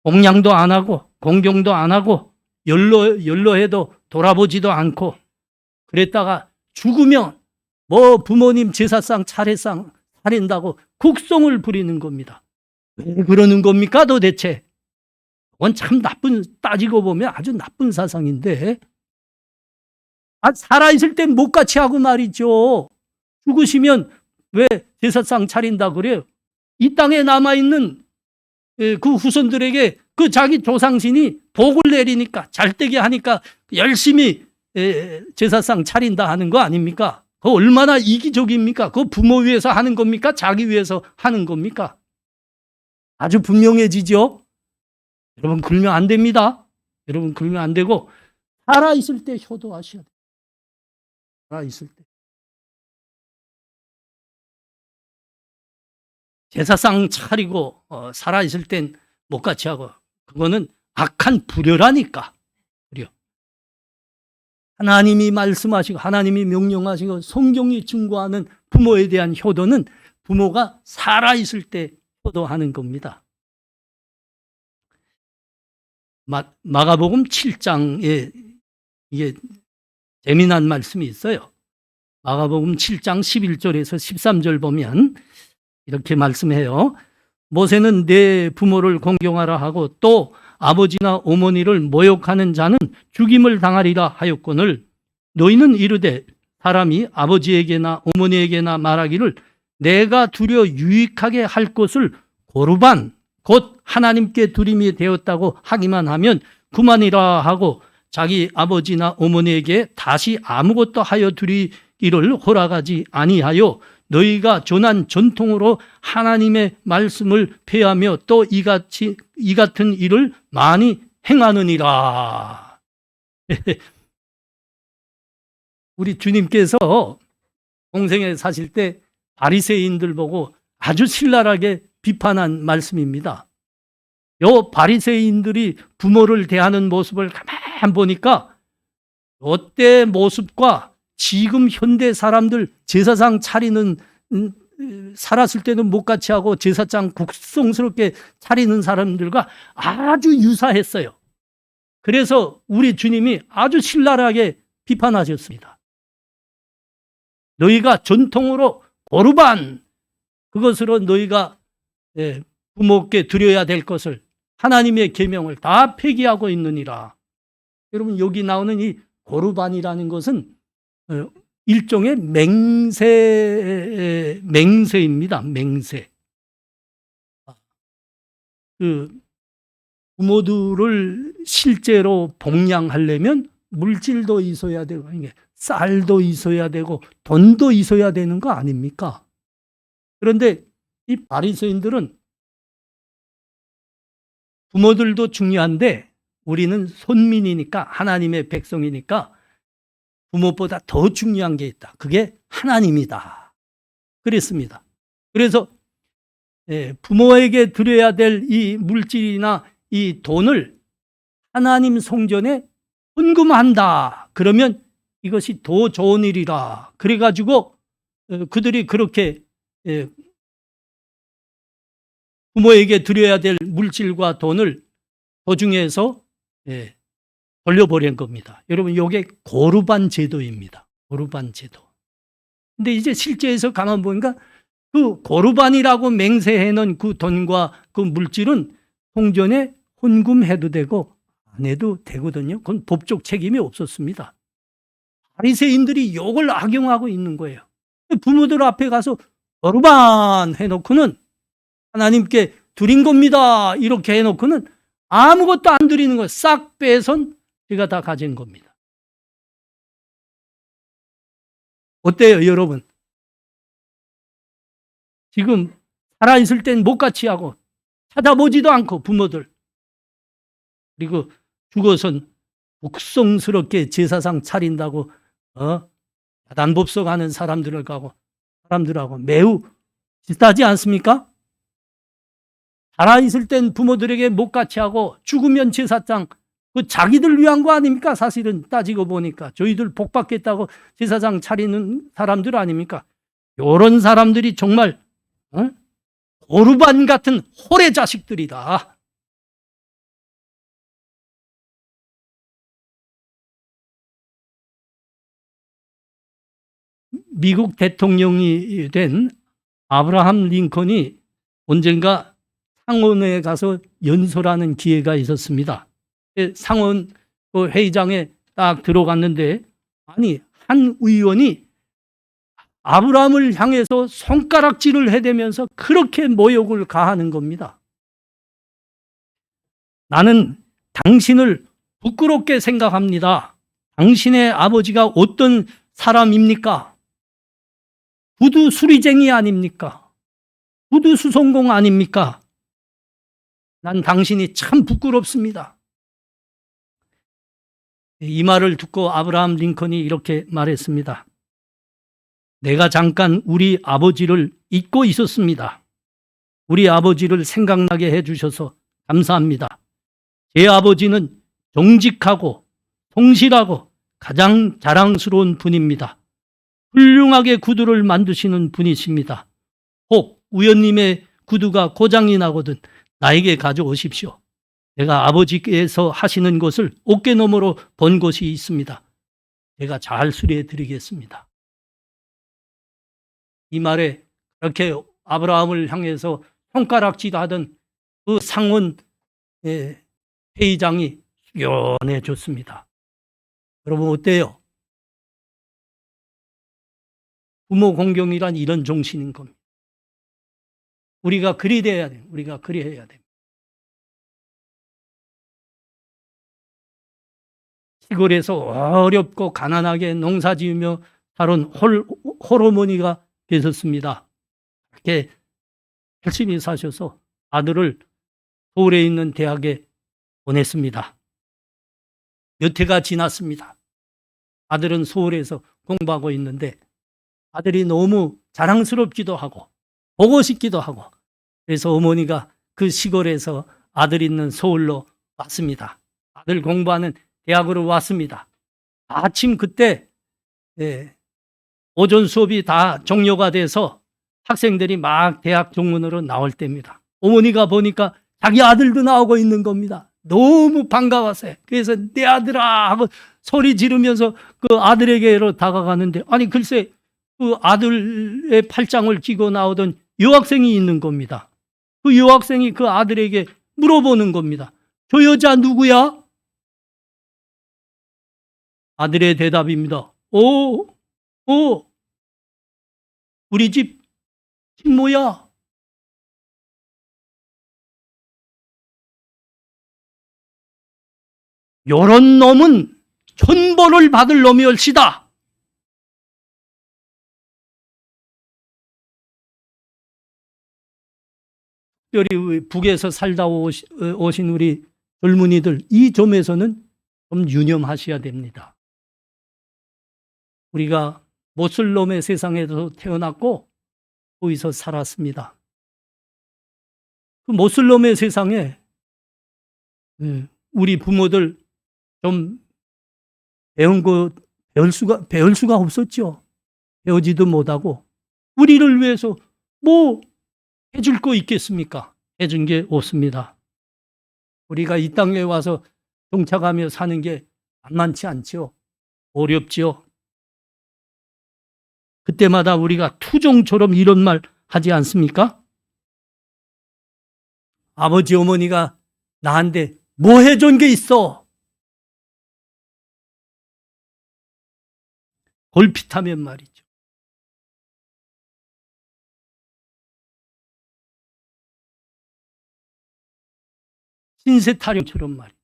공양도 안 하고 공경도 안 하고 연로해도 돌아보지도 않고 그랬다가 죽으면 부모님 제사상 차례상 차린다고 국성을 부리는 겁니다. 왜 그러는 겁니까 도대체? 그건 참 따지고 보면 아주 나쁜 사상인데, 살아있을 땐 못같이 하고 말이죠. 죽으시면 왜 제사상 차린다 그래요? 이 땅에 남아있는 그 후손들에게 그 자기 조상신이 복을 내리니까, 잘되게 하니까 열심히 제사상 차린다 하는 거 아닙니까? 그거 얼마나 이기적입니까? 그거 부모 위해서 하는 겁니까? 자기 위해서 하는 겁니까? 아주 분명해지죠? 여러분, 그러면 안 됩니다. 여러분, 그러면 안 되고, 살아있을 때 효도하셔야 돼요. 살아있을 때. 제사상 차리고 살아있을 땐 못같이 하고, 그거는 악한 불효라니까. 불효. 하나님이 말씀하시고 하나님이 명령하시고 성경이 증거하는 부모에 대한 효도는 부모가 살아있을 때 효도하는 겁니다. 마가복음 7장에 이게 재미난 말씀이 있어요. 마가복음 7장 11절에서 13절 보면 이렇게 말씀해요. 모세는 내 부모를 공경하라 하고 또 아버지나 어머니를 모욕하는 자는 죽임을 당하리라 하였거늘 너희는 이르되 사람이 아버지에게나 어머니에게나 말하기를 내가 두려 유익하게 할 것을 고르반 곧 하나님께 두림이 되었다고 하기만 하면 그만이라 하고 자기 아버지나 어머니에게 다시 아무것도 하여 드리기를 허락하지 아니하여 너희가 전한 전통으로 하나님의 말씀을 폐하며 또 이 같은 일을 많이 행하느니라. 우리 주님께서 공생에 사실 때 바리새인들 보고 아주 신랄하게 비판한 말씀입니다. 요 바리새인들이 부모를 대하는 모습을 가만 보니까 요때 모습과 지금 현대 사람들 제사상 차리는 살았을 때는 못같이 하고 제사장 국성스럽게 차리는 사람들과 아주 유사했어요. 그래서 우리 주님이 아주 신랄하게 비판하셨습니다. 너희가 전통으로 고르반 그것으로 너희가 부모께 드려야 될 것을 하나님의 계명을 다 폐기하고 있느니라. 여러분 여기 나오는 이 고르반이라는 것은 일종의 맹세입니다. 맹세. 그 부모들을 실제로 복양하려면 물질도 있어야 되고 쌀도 있어야 되고 돈도 있어야 되는 거 아닙니까? 그런데 이 바리새인들은 부모들도 중요한데 우리는 손민이니까 하나님의 백성이니까 부모보다 더 중요한 게 있다. 그게 하나님이다. 그랬습니다. 그래서 부모에게 드려야 될 이 물질이나 이 돈을 하나님 성전에 헌금한다. 그러면 이것이 더 좋은 일이라. 그래가지고 그들이 그렇게 부모에게 드려야 될 물질과 돈을 도중에서 돌려버린 겁니다. 여러분, 이게 고르반 제도입니다. 고르반 제도. 근데 이제 실제에서 가만 보니까 그 고르반이라고 맹세해놓은 그 돈과 그 물질은 성전에 헌금해도 되고 안 해도 되거든요. 그건 법적 책임이 없었습니다. 바리새인들이 이걸 악용하고 있는 거예요. 부모들 앞에 가서 고르반 해놓고는 하나님께 드린 겁니다. 이렇게 해놓고는 아무것도 안 드리는 거예요. 싹 빼선 제가 다 가진 겁니다. 어때요, 여러분? 지금 살아있을 땐 못같이 하고 찾아보지도 않고 부모들. 그리고 죽어선 북성스럽게 제사상 차린다고 야단법석하는 사람들하고 매우 비슷하지 않습니까? 살아있을 땐 부모들에게 못같이 하고 죽으면 제사장 그 자기들 위한 거 아닙니까? 사실은 따지고 보니까 저희들 복 받겠다고 제사장 차리는 사람들 아닙니까? 이런 사람들이 정말 고르반 같은 홀의 자식들이다. 미국 대통령이 된 아브라함 링컨이 언젠가 상원에 가서 연설하는 기회가 있었습니다. 상원 그 회의장에 딱 들어갔는데, 아니, 한 의원이 아브라함을 향해서 손가락질을 해대면서 그렇게 모욕을 가하는 겁니다. 나는 당신을 부끄럽게 생각합니다. 당신의 아버지가 어떤 사람입니까? 부두 수리쟁이 아닙니까? 부두 수송공 아닙니까? 난 당신이 참 부끄럽습니다. 이 말을 듣고 아브라함 링컨이 이렇게 말했습니다. 내가 잠깐 우리 아버지를 잊고 있었습니다. 우리 아버지를 생각나게 해주셔서 감사합니다. 제 아버지는 정직하고 성실하고 가장 자랑스러운 분입니다. 훌륭하게 구두를 만드시는 분이십니다. 혹 우연님의 구두가 고장이 나거든 나에게 가져오십시오. 내가 아버지께서 하시는 것을 어깨너머로 본 곳이 있습니다. 제가 잘 수리해 드리겠습니다. 이 말에 그렇게 아브라함을 향해서 손가락질하던 그 상원 회의장이 숙연해졌습니다. 여러분 어때요? 부모 공경이란 이런 정신인 겁니다. 우리가 그리 돼야 돼요. 우리가 그리 해야 됩니다. 시골에서 어렵고 가난하게 농사 지으며 살은 홀어머니가 계셨습니다. 이렇게 열심히 사셔서 아들을 서울에 있는 대학에 보냈습니다. 몇 해가 지났습니다. 아들은 서울에서 공부하고 있는데 아들이 너무 자랑스럽기도 하고 보고 싶기도 하고, 그래서 어머니가 그 시골에서 아들 있는 서울로 왔습니다. 아들 공부하는 대학으로 왔습니다. 아침 그때 오전 수업이 다 종료가 돼서 학생들이 막 대학 정문으로 나올 때입니다. 어머니가 보니까 자기 아들도 나오고 있는 겁니다. 너무 반가웠어요. 그래서 내 아들아 하고 소리 지르면서 그 아들에게로 다가가는데, 아니 글쎄 그 아들의 팔짱을 끼고 나오던 여학생이 있는 겁니다. 그 여학생이 그 아들에게 물어보는 겁니다. 저 여자 누구야? 아들의 대답입니다. 우리 집 친모야. 요런 놈은 천벌을 받을 놈이올시다. 특별히 북에서 살다 오신 우리 젊은이들, 이 점에서는 좀 유념하셔야 됩니다. 우리가 모슬롬의 세상에서 태어났고 거기서 살았습니다. 그 모슬롬의 세상에 우리 부모들 좀 배울 수가 없었죠. 배우지도 못하고 우리를 위해서 뭐 해줄 거 있겠습니까? 해준 게 없습니다. 우리가 이 땅에 와서 동착하며 사는 게 만만치 않죠. 어렵죠. 그때마다 우리가 투정처럼 이런 말 하지 않습니까? 아버지 어머니가 나한테 뭐 해준 게 있어? 걸핏하면 말이죠. 신세 타령처럼 말이죠.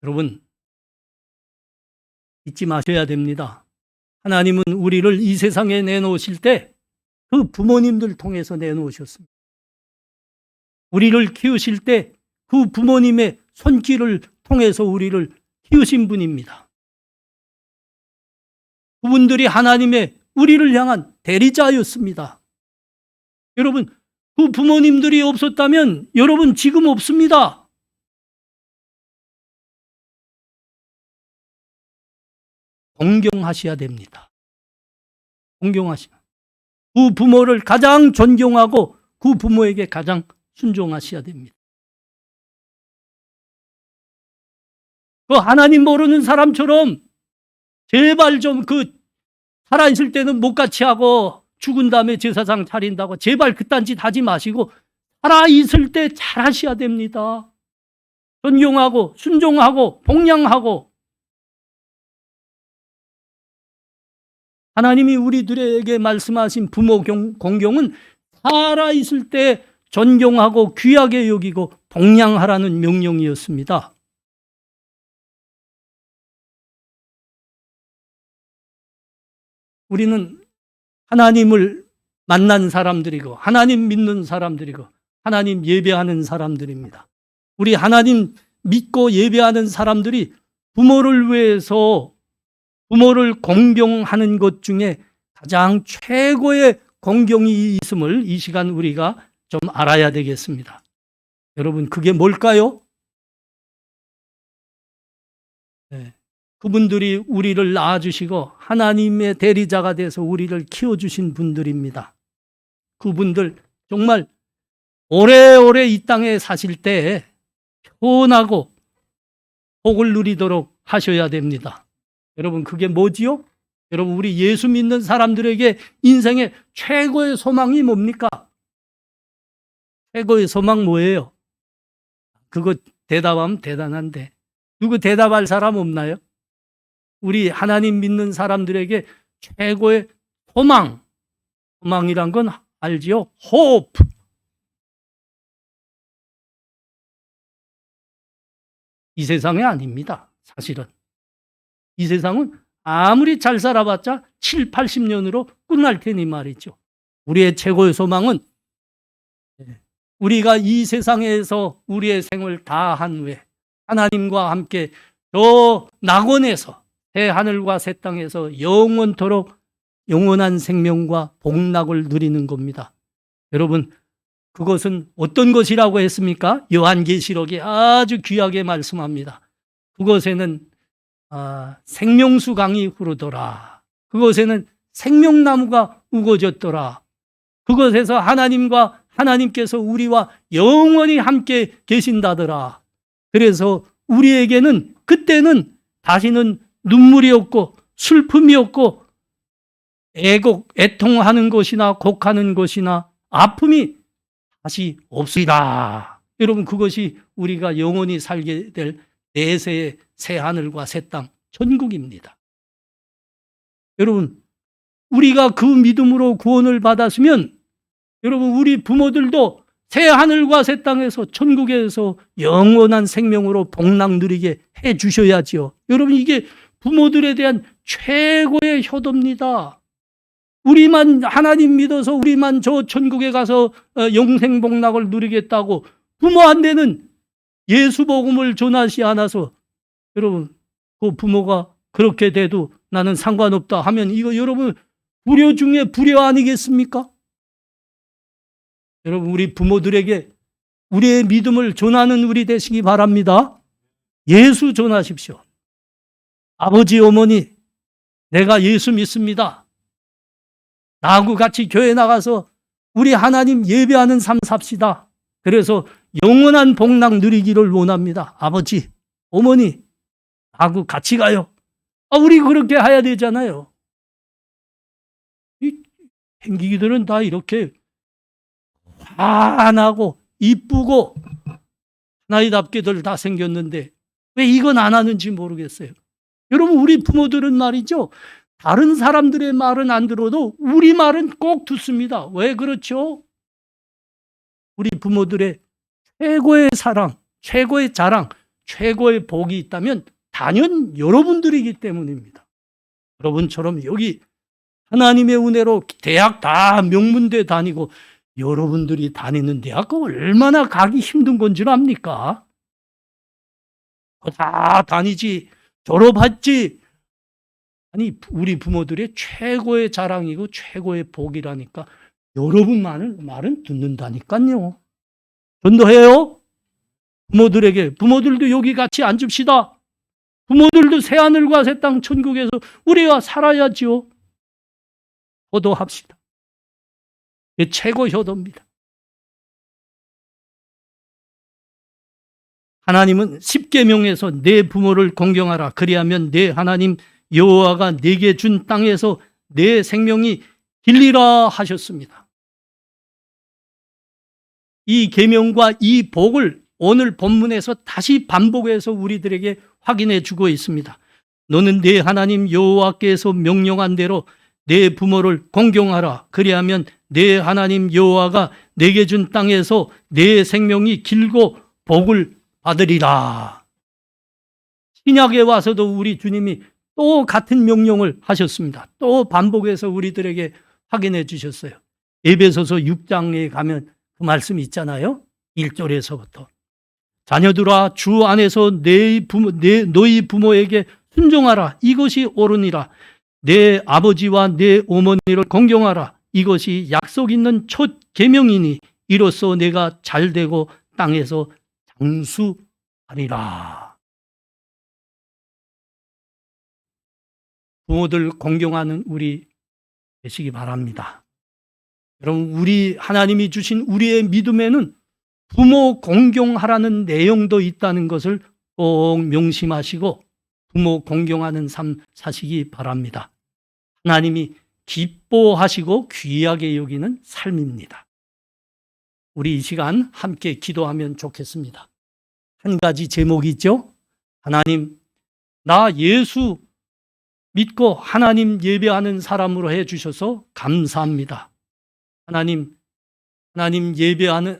여러분 잊지 마셔야 됩니다. 하나님은 우리를 이 세상에 내놓으실 때 그 부모님들 통해서 내놓으셨습니다. 우리를 키우실 때 그 부모님의 손길을 통해서 우리를 키우신 분입니다. 그분들이 하나님의 우리를 향한 대리자였습니다. 여러분, 그 부모님들이 없었다면 여러분 지금 없습니다. 존경하셔야 됩니다. 존경하셔야. 그 부모를 가장 존경하고 그 부모에게 가장 순종하셔야 됩니다. 그 하나님 모르는 사람처럼 제발 좀 그 살아있을 때는 못같이 하고 죽은 다음에 제사장 차린다고 제발 그딴 짓 하지 마시고 살아있을 때 잘하셔야 됩니다. 존경하고 순종하고 복양하고. 하나님이 우리들에게 말씀하신 부모 공경은 살아있을 때 존경하고 귀하게 여기고 복양하라는 명령이었습니다. 우리는 하나님을 만난 사람들이고 하나님 믿는 사람들이고 하나님 예배하는 사람들입니다. 우리 하나님 믿고 예배하는 사람들이 부모를 위해서 부모를 공경하는 것 중에 가장 최고의 공경이 있음을 이 시간 우리가 좀 알아야 되겠습니다. 여러분, 그게 뭘까요? 네. 그분들이 우리를 낳아주시고 하나님의 대리자가 돼서 우리를 키워주신 분들입니다. 그분들 정말 오래오래 이 땅에 사실 때 편하고 복을 누리도록 하셔야 됩니다. 여러분, 그게 뭐지요? 여러분, 우리 예수 믿는 사람들에게 인생의 최고의 소망이 뭡니까? 최고의 소망 뭐예요? 그거 대답하면 대단한데 누구 대답할 사람 없나요? 우리 하나님 믿는 사람들에게 최고의 소망이란 건 알지요? hope. 이 세상이 아닙니다. 사실은 이 세상은 아무리 잘 살아봤자 7, 80년으로 끝날 테니 말이죠. 우리의 최고의 소망은 우리가 이 세상에서 우리의 생을 다 한 후에 하나님과 함께 저 낙원에서 새 하늘과 새 땅에서 영원토록 영원한 생명과 복락을 누리는 겁니다. 여러분, 그것은 어떤 것이라고 했습니까? 요한계시록이 아주 귀하게 말씀합니다. 그곳에는 생명수 강이 흐르더라. 그곳에는 생명나무가 우거졌더라. 그곳에서 하나님께서 우리와 영원히 함께 계신다더라. 그래서 우리에게는 그때는 다시는 눈물이 없고 슬픔이 없고 애통하는 것이나 곡하는 것이나 아픔이 다시 없으리라. 여러분, 그것이 우리가 영원히 살게 될 내세의 새 하늘과 새 땅 천국입니다. 여러분, 우리가 그 믿음으로 구원을 받았으면 여러분, 우리 부모들도 새 하늘과 새 땅에서 천국에서 영원한 생명으로 복락 누리게 해 주셔야지요. 여러분, 이게 부모들에 대한 최고의 효도입니다. 우리만 하나님 믿어서 우리만 저 천국에 가서 영생 복락을 누리겠다고 부모한테는 예수 복음을 전하지 않아서 여러분, 그 부모가 그렇게 돼도 나는 상관없다 하면 이거 여러분 불효 중에 불효 아니겠습니까? 여러분, 우리 부모들에게 우리의 믿음을 전하는 우리 되시기 바랍니다. 예수 전하십시오. 아버지, 어머니, 내가 예수 믿습니다. 나하고 같이 교회 나가서 우리 하나님 예배하는 삶 삽시다. 그래서 영원한 복락 누리기를 원합니다. 아버지, 어머니, 나하고 같이 가요. 우리 그렇게 해야 되잖아요. 이 행기들은 다 이렇게 환하고 이쁘고 나이답게들 다 생겼는데 왜 이건 안 하는지 모르겠어요. 여러분, 우리 부모들은 말이죠, 다른 사람들의 말은 안 들어도 우리 말은 꼭 듣습니다. 왜 그렇죠? 우리 부모들의 최고의 사랑, 최고의 자랑, 최고의 복이 있다면 단연 여러분들이기 때문입니다. 여러분처럼 여기 하나님의 은혜로 대학 다 명문대 다니고 여러분들이 다니는 대학 얼마나 가기 힘든 건 줄 압니까? 다 다니지, 졸업했지. 아니, 우리 부모들의 최고의 자랑이고 최고의 복이라니까 여러분 말은 듣는다니까요. 전도해요. 부모들도 여기 같이 앉읍시다. 부모들도 새하늘과 새 땅 천국에서 우리가 살아야지요. 효도합시다. 이게 최고 효도입니다. 하나님은 십계명에서 내 부모를 공경하라. 그리하면 내 하나님 여호와가 내게 준 땅에서 내 생명이 빌리라 하셨습니다. 이 계명과 이 복을 오늘 본문에서 다시 반복해서 우리들에게 확인해 주고 있습니다. 너는 네 하나님 여호와께서 명령한 대로 내 부모를 공경하라. 그리하면 내 하나님 여호와가 내게 준 땅에서 내 생명이 길고 복을 받으리라. 신약에 와서도 우리 주님이 또 같은 명령을 하셨습니다. 또 반복해서 우리들에게 확인해 주셨어요. 에베소서 6장에 가면 그 말씀이 있잖아요. 1절에서부터. 자녀들아 주 안에서 너희 부모에게 순종하라. 이것이 옳으니라. 내 아버지와 내 어머니를 공경하라. 이것이 약속 있는 첫 계명이니 이로써 내가 잘되고 땅에서 장수하리라. 부모들 공경하는 우리 되시기 바랍니다. 여러분, 우리 하나님이 주신 우리의 믿음에는 부모 공경하라는 내용도 있다는 것을 꼭 명심하시고 부모 공경하는 삶 사시기 바랍니다. 하나님이 기뻐하시고 귀하게 여기는 삶입니다. 우리 이 시간 함께 기도하면 좋겠습니다. 한 가지 제목이 있죠. 하나님, 나 예수 믿고 하나님 예배하는 사람으로 해주셔서 감사합니다. 하나님 예배하는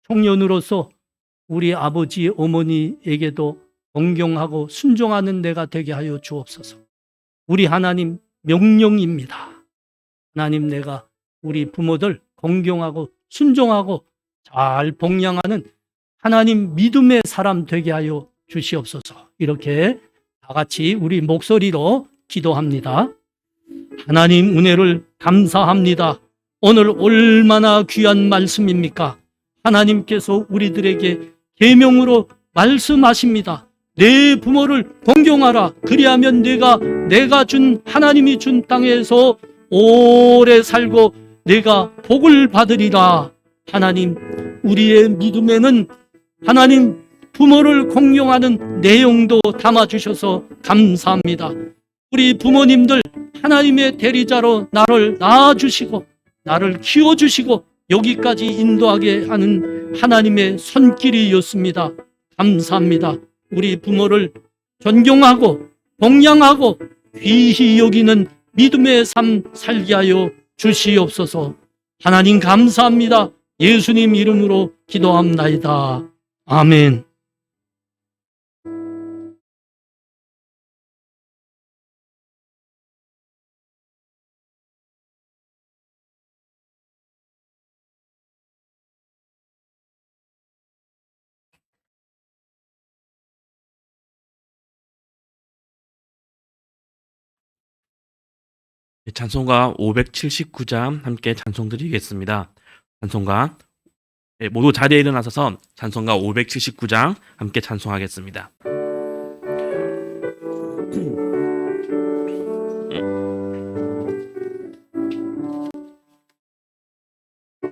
청년으로서 우리 아버지 어머니에게도 공경하고 순종하는 내가 되게 하여 주옵소서. 우리 하나님 명령입니다. 하나님, 내가 우리 부모들 공경하고 순종하고 잘 복양하는 하나님 믿음의 사람 되게 하여 주시옵소서. 이렇게 다 같이 우리 목소리로 기도합니다. 하나님 은혜를 감사합니다. 오늘 얼마나 귀한 말씀입니까? 하나님께서 우리들에게 계명으로 말씀하십니다. 내 부모를 공경하라. 그리하면 내가 준 하나님이 준 땅에서 오래 살고 내가 복을 받으리라. 하나님, 우리의 믿음에는 하나님 부모를 공경하는 내용도 담아주셔서 감사합니다. 우리 부모님들 하나님의 대리자로 나를 낳아주시고 나를 키워주시고 여기까지 인도하게 하는 하나님의 손길이었습니다. 감사합니다. 우리 부모를 존경하고 복양하고 귀히 여기는 믿음의 삶 살게 하여 주시옵소서. 하나님 감사합니다. 예수님 이름으로 기도합나이다. 아멘. 찬송가 579장 함께 찬송 드리겠습니다. 찬송가 모두 자리에 일어나셔서 찬송가 579장 함께 찬송하겠습니다.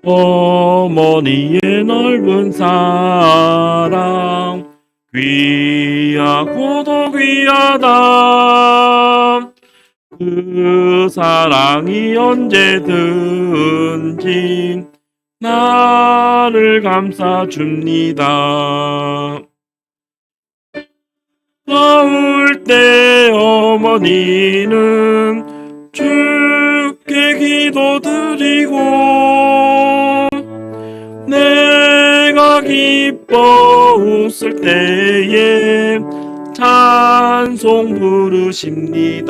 어머니의 넓은 사랑 귀하고도 귀하다. 그 사랑이 언제든지 나를 감싸줍니다. 나올 때 어머니는 주께 기도드리고 내가 기뻐 웃을 때에 찬송 부르십니다.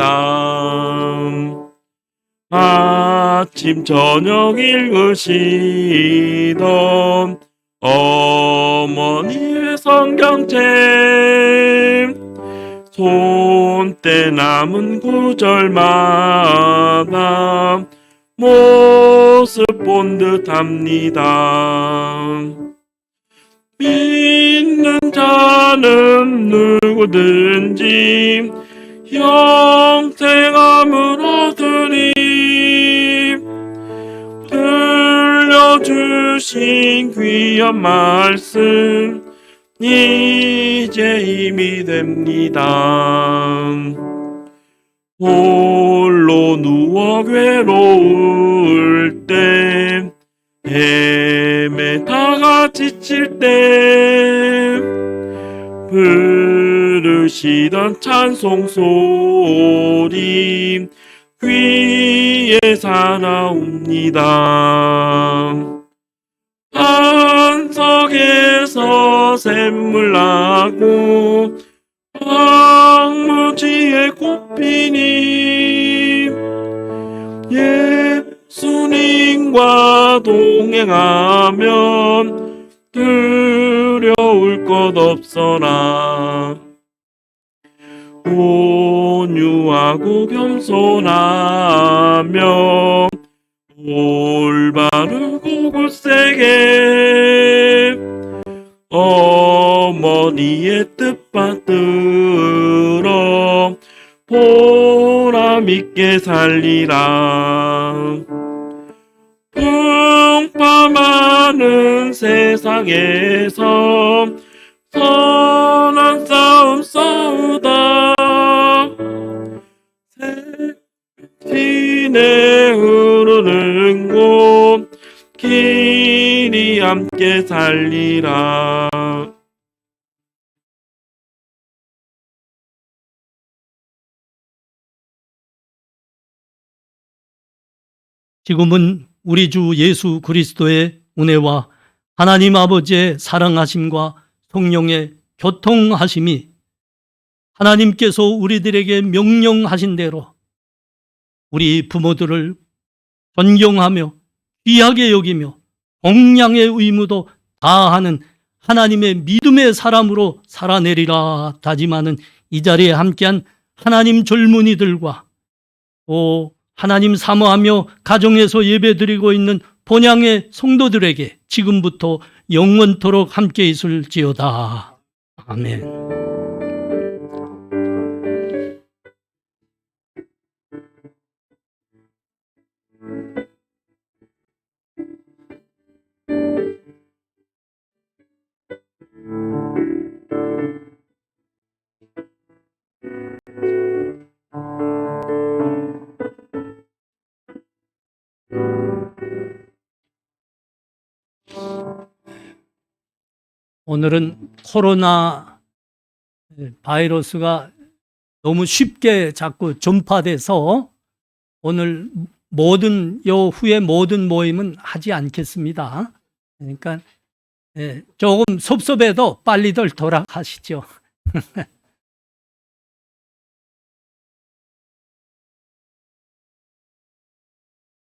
아침 저녁 읽으시던 어머니의 성경책 손때 남은 구절마다 모습 본 듯합니다. 믿는 자는 누구든지 영생함을 얻으리. 들려주신 귀한 말씀 이제 힘이 됩니다. 홀로 누워 괴로울 때, 헤매다가 지칠 때, 부르시던 찬송 소리 귀에 사나옵니다. 한석에서 샘물 나고 황무지에 꽃피니 예수님과 동행하면 두려울 것 없어라. 온유하고 겸손하며 올바르고 굳세게 어머니의 뜻 받들어 보람 있게 살리라. 풍파많은 세상에서 선한 싸움 싸우다 시내 흐르는 곳 길이 함께 살리라. 지금은 우리 주 예수 그리스도의 은혜와 하나님 아버지의 사랑하심과 성령의 교통하심이 하나님께서 우리들에게 명령하신 대로 우리 부모들을 존경하며 귀하게 여기며 공양의 의무도 다하는 하나님의 믿음의 사람으로 살아내리라 다짐하는 이 자리에 함께한 하나님 젊은이들과 또 하나님 사모하며 가정에서 예배드리고 있는 본향의 성도들에게 지금부터 영원토록 함께 있을지어다. 아멘. 오늘은 코로나 바이러스가 너무 쉽게 자꾸 전파돼서 오늘 후에 모든 모임은 하지 않겠습니다. 그러니까 조금 섭섭해도 빨리들 돌아가시죠.